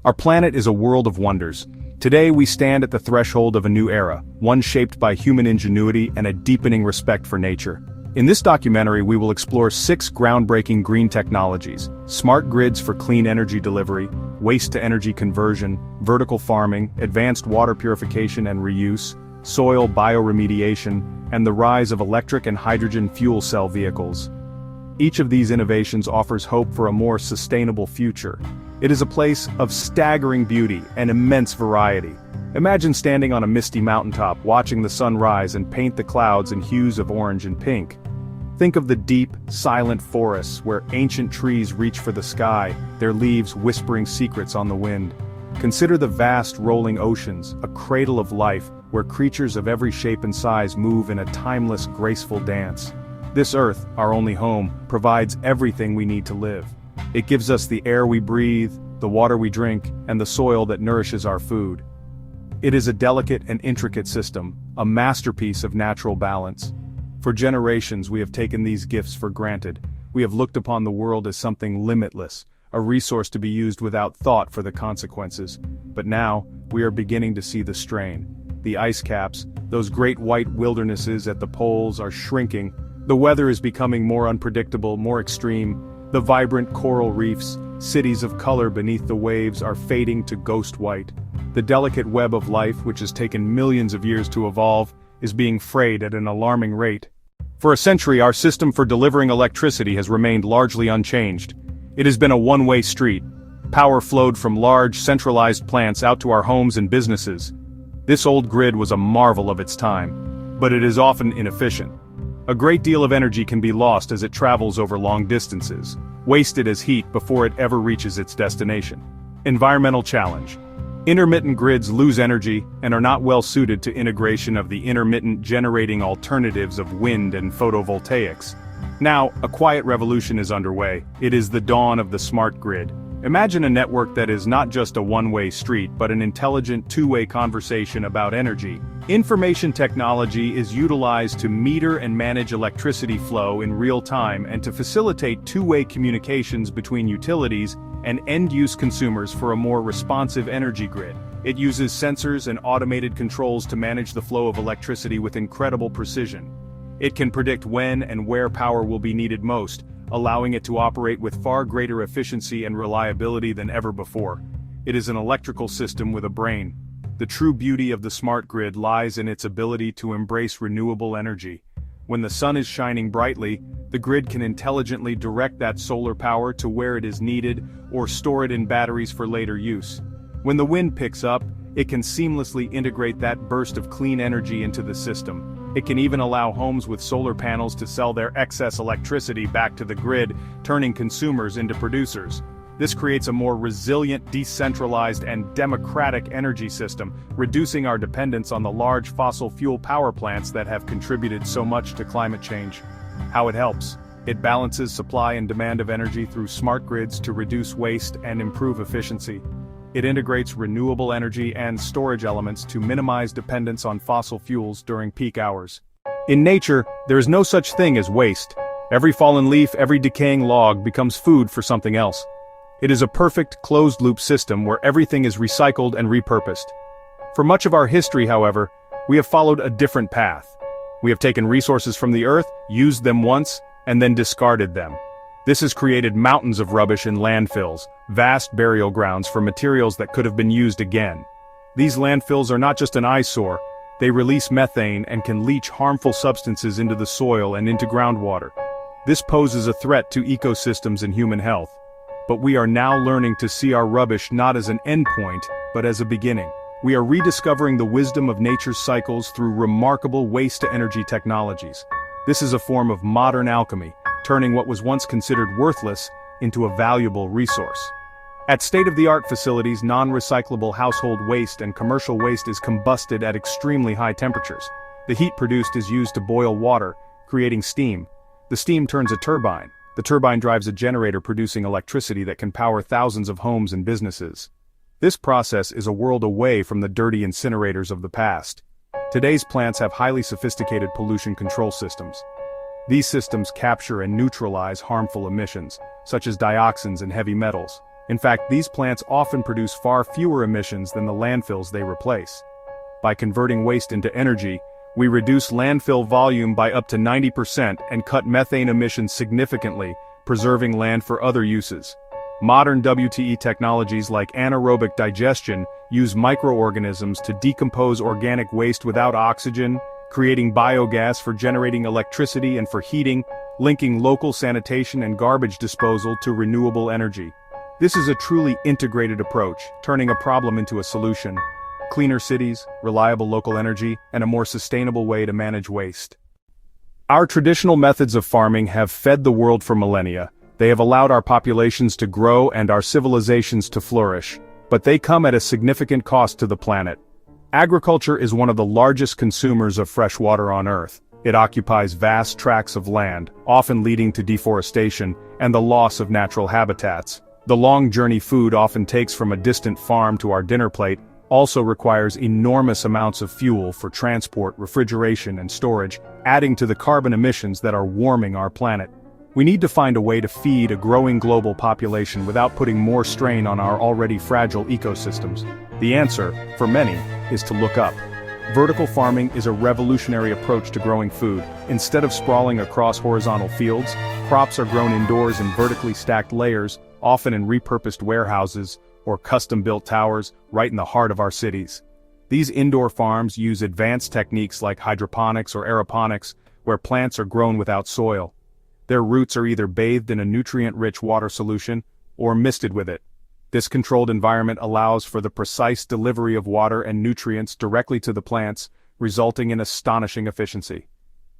Our planet is a world of wonders. Today we stand at the threshold of a new era, one shaped by human ingenuity and a deepening respect for nature. In this documentary we will explore 6 groundbreaking green technologies: smart grids for clean energy delivery, waste-to-energy conversion, vertical farming, advanced water purification and reuse, soil bioremediation, and the rise of electric and hydrogen fuel cell vehicles. Each of these innovations offers hope for a more sustainable future. It is a place of staggering beauty and immense variety. Imagine standing on a misty mountaintop watching the sun rise and paint the clouds in hues of orange and pink. Think of the deep, silent forests where ancient trees reach for the sky, their leaves whispering secrets on the wind. Consider the vast rolling oceans, a cradle of life where creatures of every shape and size move in a timeless, graceful dance. This Earth, our only home, provides everything we need to live. It gives us the air we breathe, the water we drink, and the soil that nourishes our food. It is a delicate and intricate system, a masterpiece of natural balance. For generations we have taken these gifts for granted. We have looked upon the world as something limitless, a resource to be used without thought for the consequences. But now, we are beginning to see the strain. The ice caps, those great white wildernesses at the poles, are shrinking. The weather is becoming more unpredictable, more extreme. The vibrant coral reefs, cities of color beneath the waves, are fading to ghost white. The delicate web of life, which has taken millions of years to evolve, is being frayed at an alarming rate. For a century, our system for delivering electricity has remained largely unchanged. It has been a one-way street. Power flowed from large, centralized plants out to our homes and businesses. This old grid was a marvel of its time, but it is often inefficient. A great deal of energy can be lost as it travels over long distances, wasted as heat before it ever reaches its destination. Environmental challenge. Intermittent grids lose energy and are not well suited to integration of the intermittent generating alternatives of wind and photovoltaics. Now, a quiet revolution is underway. It is the dawn of the smart grid. Imagine a network that is not just a one-way street but an intelligent two-way conversation about energy. Information technology is utilized to meter and manage electricity flow in real time and to facilitate two-way communications between utilities and end-use consumers for a more responsive energy grid. It uses sensors and automated controls to manage the flow of electricity with incredible precision. It can predict when and where power will be needed most, allowing it to operate with far greater efficiency and reliability than ever before. It is an electrical system with a brain. The true beauty of the smart grid lies in its ability to embrace renewable energy. When the sun is shining brightly, the grid can intelligently direct that solar power to where it is needed or store it in batteries for later use. When the wind picks up, it can seamlessly integrate that burst of clean energy into the system. It can even allow homes with solar panels to sell their excess electricity back to the grid, turning consumers into producers. This creates a more resilient, decentralized, and democratic energy system, reducing our dependence on the large fossil fuel power plants that have contributed so much to climate change. How it helps. It balances supply and demand of energy through smart grids to reduce waste and improve efficiency. It integrates renewable energy and storage elements to minimize dependence on fossil fuels during peak hours. In nature, there is no such thing as waste. Every fallen leaf, every decaying log becomes food for something else. It is a perfect, closed-loop system where everything is recycled and repurposed. For much of our history, however, we have followed a different path. We have taken resources from the earth, used them once, and then discarded them. This has created mountains of rubbish in landfills, vast burial grounds for materials that could have been used again. These landfills are not just an eyesore, they release methane and can leach harmful substances into the soil and into groundwater. This poses a threat to ecosystems and human health. But we are now learning to see our rubbish not as an endpoint, but as a beginning. We are rediscovering the wisdom of nature's cycles through remarkable waste-to-energy technologies. This is a form of modern alchemy, turning what was once considered worthless into a valuable resource. At state-of-the-art facilities, non-recyclable household waste and commercial waste is combusted at extremely high temperatures. The heat produced is used to boil water, creating steam. The steam turns a turbine. The turbine drives a generator producing electricity that can power thousands of homes and businesses. This process is a world away from the dirty incinerators of the past. Today's plants have highly sophisticated pollution control systems. These systems capture and neutralize harmful emissions, such as dioxins and heavy metals. In fact, these plants often produce far fewer emissions than the landfills they replace. By converting waste into energy, we reduce landfill volume by up to 90% and cut methane emissions significantly, preserving land for other uses. Modern WTE technologies like anaerobic digestion use microorganisms to decompose organic waste without oxygen, creating biogas for generating electricity and for heating, linking local sanitation and garbage disposal to renewable energy. This is a truly integrated approach, turning a problem into a solution. Cleaner cities, reliable local energy, and a more sustainable way to manage waste. Our traditional methods of farming have fed the world for millennia. They have allowed our populations to grow and our civilizations to flourish, but they come at a significant cost to the planet. Agriculture is one of the largest consumers of fresh water on Earth. It occupies vast tracts of land, often leading to deforestation and the loss of natural habitats. The long journey food often takes from a distant farm to our dinner plate also requires enormous amounts of fuel for transport, refrigeration, and storage, adding to the carbon emissions that are warming our planet. We need to find a way to feed a growing global population without putting more strain on our already fragile ecosystems. The answer, for many, is to look up. Vertical farming is a revolutionary approach to growing food. Instead of sprawling across horizontal fields, crops are grown indoors in vertically stacked layers, often in repurposed warehouses or custom-built towers right in the heart of our cities. These indoor farms use advanced techniques like hydroponics or aeroponics, where plants are grown without soil. Their roots are either bathed in a nutrient-rich water solution or misted with it. This controlled environment allows for the precise delivery of water and nutrients directly to the plants, resulting in astonishing efficiency.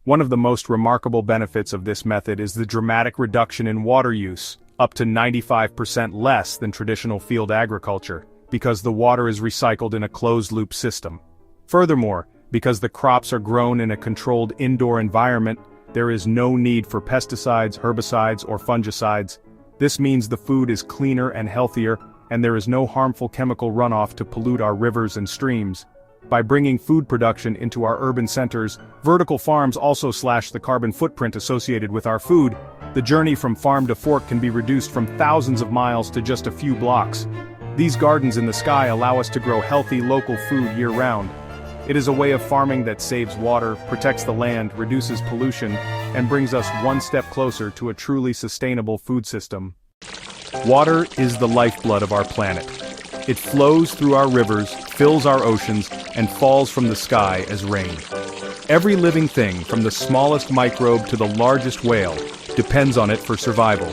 One of the most remarkable benefits of this method is the dramatic reduction in water use, up to 95% less than traditional field agriculture, because the water is recycled in a closed-loop system. Furthermore, because the crops are grown in a controlled indoor environment, there is no need for pesticides, herbicides, or fungicides. This means the food is cleaner and healthier, and there is no harmful chemical runoff to pollute our rivers and streams. By bringing food production into our urban centers, vertical farms also slash the carbon footprint associated with our food. The journey from farm to fork can be reduced from thousands of miles to just a few blocks. These gardens in the sky allow us to grow healthy local food year-round. It is a way of farming that saves water, protects the land, reduces pollution, and brings us one step closer to a truly sustainable food system. Water is the lifeblood of our planet. It flows through our rivers, fills our oceans, and falls from the sky as rain. Every living thing, from the smallest microbe to the largest whale, depends on it for survival.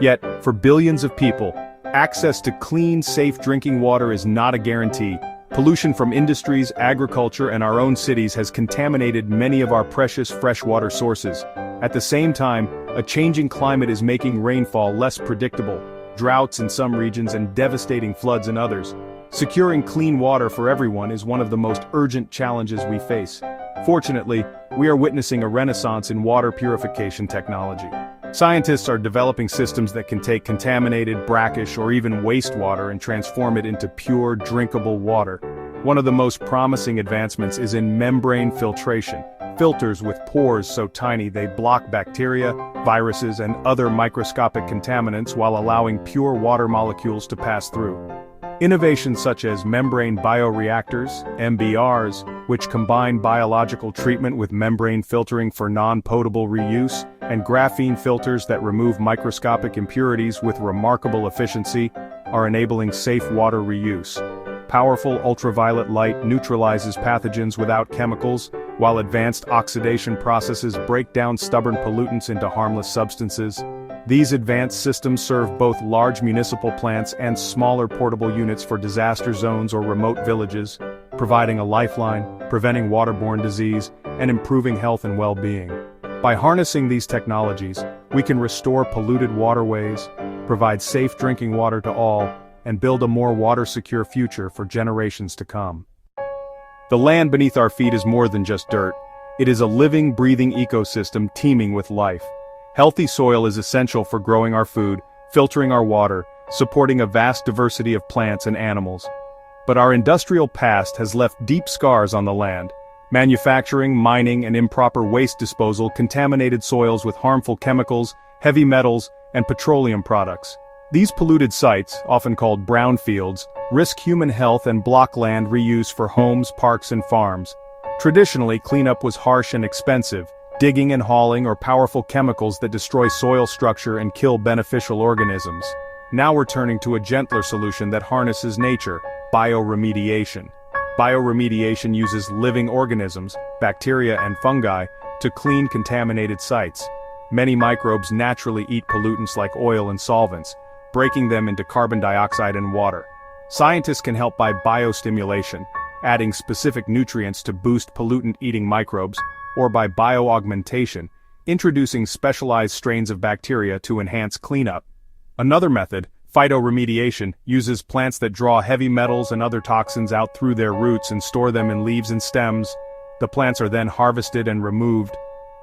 Yet, for billions of people, access to clean, safe drinking water is not a guarantee. Pollution from industries, agriculture, and our own cities has contaminated many of our precious freshwater sources. At the same time, a changing climate is making rainfall less predictable, droughts in some regions and devastating floods in others. Securing clean water for everyone is one of the most urgent challenges we face. Fortunately, we are witnessing a renaissance in water purification technology. Scientists are developing systems that can take contaminated, brackish, or even wastewater and transform it into pure, drinkable water. One of the most promising advancements is in membrane filtration, filters with pores so tiny they block bacteria, viruses, and other microscopic contaminants while allowing pure water molecules to pass through. Innovations such as membrane bioreactors, MBRs, which combine biological treatment with membrane filtering for non-potable reuse, and graphene filters that remove microscopic impurities with remarkable efficiency, are enabling safe water reuse. Powerful ultraviolet light neutralizes pathogens without chemicals, while advanced oxidation processes break down stubborn pollutants into harmless substances. These advanced systems serve both large municipal plants and smaller portable units for disaster zones or remote villages, providing a lifeline, preventing waterborne disease, and improving health and well-being. By harnessing these technologies, we can restore polluted waterways, provide safe drinking water to all, and build a more water-secure future for generations to come. The land beneath our feet is more than just dirt. It is a living, breathing ecosystem teeming with life. Healthy soil is essential for growing our food, filtering our water, supporting a vast diversity of plants and animals. But our industrial past has left deep scars on the land. Manufacturing, mining, and improper waste disposal contaminated soils with harmful chemicals, heavy metals, and petroleum products. These polluted sites, often called brownfields, risk human health and block land reuse for homes, parks, and farms. Traditionally, cleanup was harsh and expensive, digging and hauling or powerful chemicals that destroy soil structure and kill beneficial organisms. Now we're turning to a gentler solution that harnesses nature: bioremediation. Bioremediation uses living organisms, bacteria and fungi, to clean contaminated sites. Many microbes naturally eat pollutants like oil and solvents, breaking them into carbon dioxide and water. Scientists can help by biostimulation, adding specific nutrients to boost pollutant-eating microbes, or by bioaugmentation, introducing specialized strains of bacteria to enhance cleanup. Another method, phytoremediation, uses plants that draw heavy metals and other toxins out through their roots and store them in leaves and stems. The plants are then harvested and removed.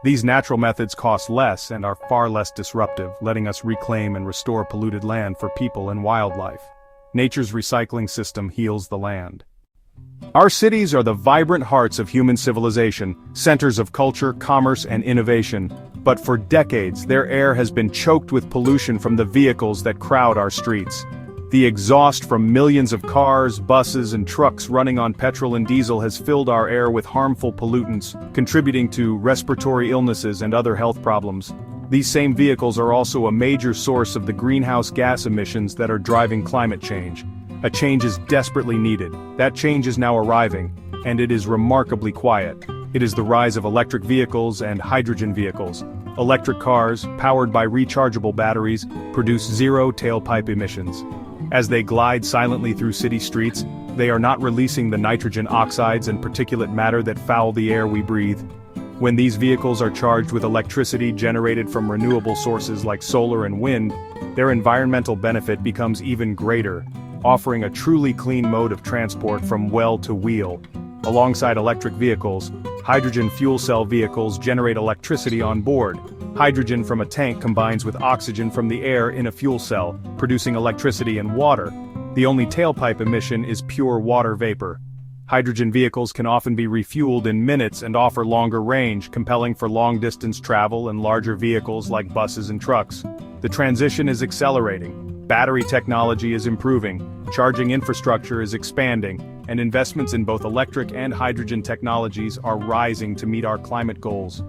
These natural methods cost less and are far less disruptive, letting us reclaim and restore polluted land for people and wildlife. Nature's recycling system heals the land. Our cities are the vibrant hearts of human civilization, centers of culture, commerce, and innovation. But for decades, their air has been choked with pollution from the vehicles that crowd our streets. The exhaust from millions of cars, buses, and trucks running on petrol and diesel has filled our air with harmful pollutants, contributing to respiratory illnesses and other health problems. These same vehicles are also a major source of the greenhouse gas emissions that are driving climate change. A change is desperately needed. That change is now arriving, and it is remarkably quiet. It is the rise of electric vehicles and hydrogen vehicles. Electric cars, powered by rechargeable batteries, produce zero tailpipe emissions. As they glide silently through city streets, they are not releasing the nitrogen oxides and particulate matter that foul the air we breathe. When these vehicles are charged with electricity generated from renewable sources like solar and wind, their environmental benefit becomes even greater, offering a truly clean mode of transport from well to wheel. Alongside electric vehicles, hydrogen fuel cell vehicles generate electricity on board. Hydrogen from a tank combines with oxygen from the air in a fuel cell, producing electricity and water. The only tailpipe emission is pure water vapor. Hydrogen vehicles can often be refueled in minutes and offer longer range, compelling for long-distance travel and larger vehicles like buses and trucks. The transition is accelerating. Battery technology is improving, charging infrastructure is expanding, and investments in both electric and hydrogen technologies are rising to meet our climate goals.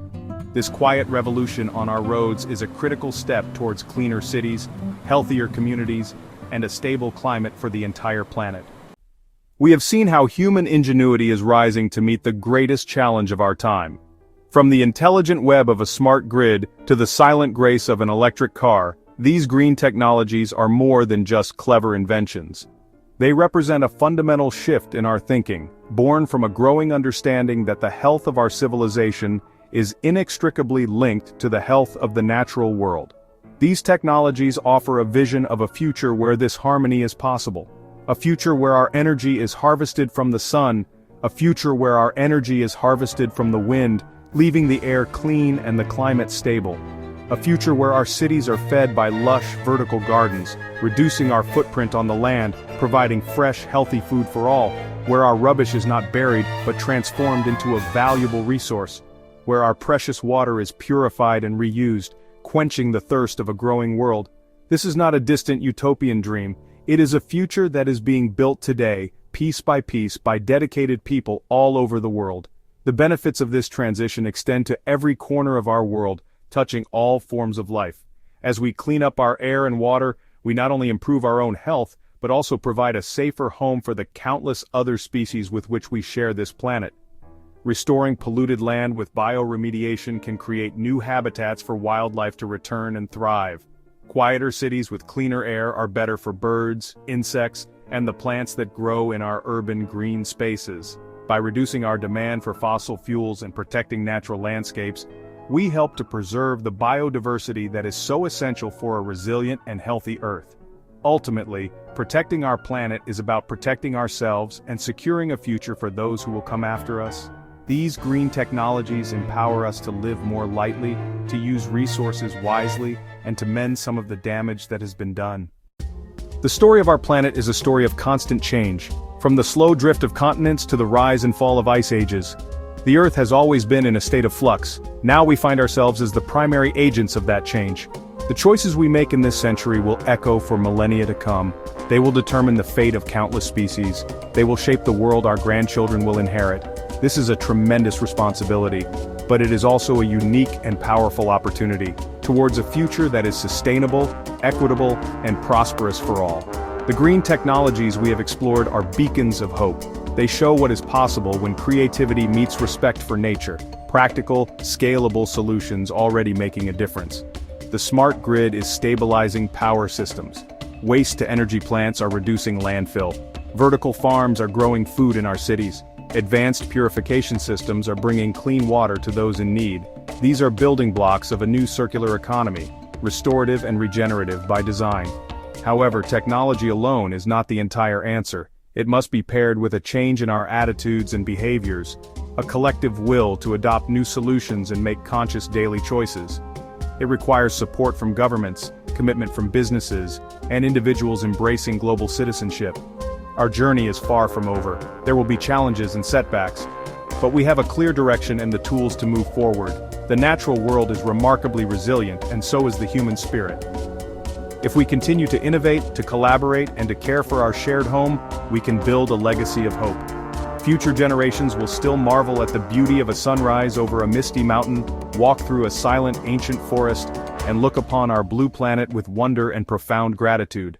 This quiet revolution on our roads is a critical step towards cleaner cities, healthier communities, and a stable climate for the entire planet. We have seen how human ingenuity is rising to meet the greatest challenge of our time. From the intelligent web of a smart grid to the silent grace of an electric car, these green technologies are more than just clever inventions. They represent a fundamental shift in our thinking, born from a growing understanding that the health of our civilization is inextricably linked to the health of the natural world. These technologies offer a vision of a future where this harmony is possible. A future where our energy is harvested from the sun, a future where our energy is harvested from the wind, leaving the air clean and the climate stable. A future where our cities are fed by lush, vertical gardens, reducing our footprint on the land, providing fresh, healthy food for all, where our rubbish is not buried but transformed into a valuable resource, where our precious water is purified and reused, quenching the thirst of a growing world. This is not a distant utopian dream. It is a future that is being built today, piece by dedicated people all over the world. The benefits of this transition extend to every corner of our world, touching all forms of life. As we clean up our air and water, we not only improve our own health, but also provide a safer home for the countless other species with which we share this planet. Restoring polluted land with bioremediation can create new habitats for wildlife to return and thrive. Quieter cities with cleaner air are better for birds, insects, and the plants that grow in our urban green spaces. By reducing our demand for fossil fuels and protecting natural landscapes, we help to preserve the biodiversity that is so essential for a resilient and healthy Earth. Ultimately, protecting our planet is about protecting ourselves and securing a future for those who will come after us. These green technologies empower us to live more lightly, to use resources wisely, and to mend some of the damage that has been done. The story of our planet is a story of constant change, from the slow drift of continents to the rise and fall of ice ages. The Earth has always been in a state of flux. Now we find ourselves as the primary agents of that change. The choices we make in this century will echo for millennia to come. They will determine the fate of countless species. They will shape the world our grandchildren will inherit. This is a tremendous responsibility, but it is also a unique and powerful opportunity towards a future that is sustainable, equitable, and prosperous for all. The green technologies we have explored are beacons of hope. They show what is possible when creativity meets respect for nature. Practical, scalable solutions already making a difference. The smart grid is stabilizing power systems. Waste-to-energy plants are reducing landfill. Vertical farms are growing food in our cities. Advanced purification systems are bringing clean water to those in need. These are building blocks of a new circular economy, restorative and regenerative by design. However, technology alone is not the entire answer. It must be paired with a change in our attitudes and behaviors, a collective will to adopt new solutions and make conscious daily choices. It requires support from governments, commitment from businesses, and individuals embracing global citizenship. Our journey is far from over. There will be challenges and setbacks, but we have a clear direction and the tools to move forward. The natural world is remarkably resilient, and so is the human spirit. If we continue to innovate, to collaborate, and to care for our shared home, we can build a legacy of hope. Future generations will still marvel at the beauty of a sunrise over a misty mountain, walk through a silent ancient forest, and look upon our blue planet with wonder and profound gratitude.